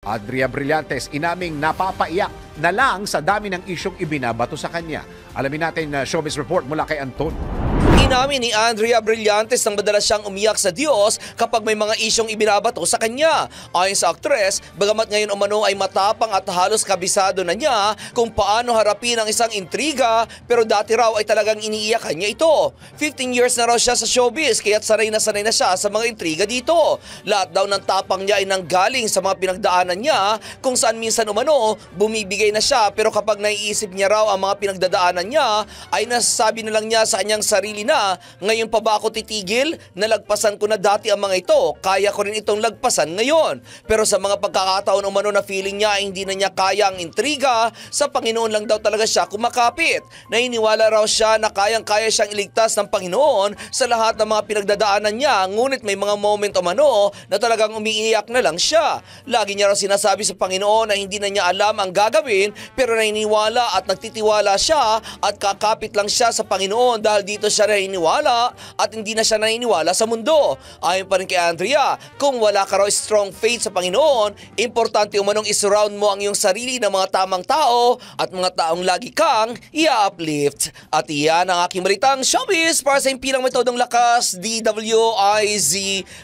Andrea Brillantes inaming napapaiyak na lang sa dami ng isyong ibinabato sa kanya. Alamin natin na showbiz report mula kay Anton. Inamin ni Andrea Brillantes nang madalas siyang umiyak sa Diyos kapag may mga isyong ibinabato sa kanya. Ayon sa aktres, bagamat ngayon umano ay matapang at halos kabisado na niya kung paano harapin ang isang intriga, pero dati raw ay talagang iniiyakan niya ito. 15 years na raw siya sa showbiz kaya't sanay na siya sa mga intriga dito. Lahat daw ng tapang niya ay nanggaling sa mga pinagdaanan niya kung saan minsan umano bumibigay na siya, pero kapag naiisip niya raw ang mga pinagdadaanan niya ay nasasabi na lang niya sa kanyang sarili na, ngayon pa ba ako titigil? Nalagpasan ko na dati ang mga ito, kaya ko rin itong lagpasan ngayon. Pero sa mga pagkakataon umano na feeling niya ay hindi na niya kaya ang intriga, sa Panginoon lang daw talaga siya kumakapit. Naniniwala raw siya na kayang-kaya siyang iligtas ng Panginoon sa lahat ng mga pinagdadaanan niya, ngunit may mga moment umano na talagang umiiyak na lang siya. Lagi niya raw sinasabi sa Panginoon na hindi na niya alam ang gagawin, pero naniniwala at nagtitiwala siya at kakapit lang siya sa Panginoon dahil dito siya naniniwala at hindi na siya naniniwala sa mundo. Ayon pa rin kay Andrea, kung wala ka raw strong faith sa Panginoon, importante umanong isurround mo ang iyong sarili ng mga tamang tao at mga taong lagi kang i-uplift. At iyan ang aking balitang showbiz para sa impilang metodong lakas, DWIZ.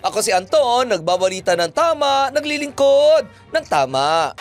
Ako si Anton, nagbabalita ng tama, naglilingkod ng tama.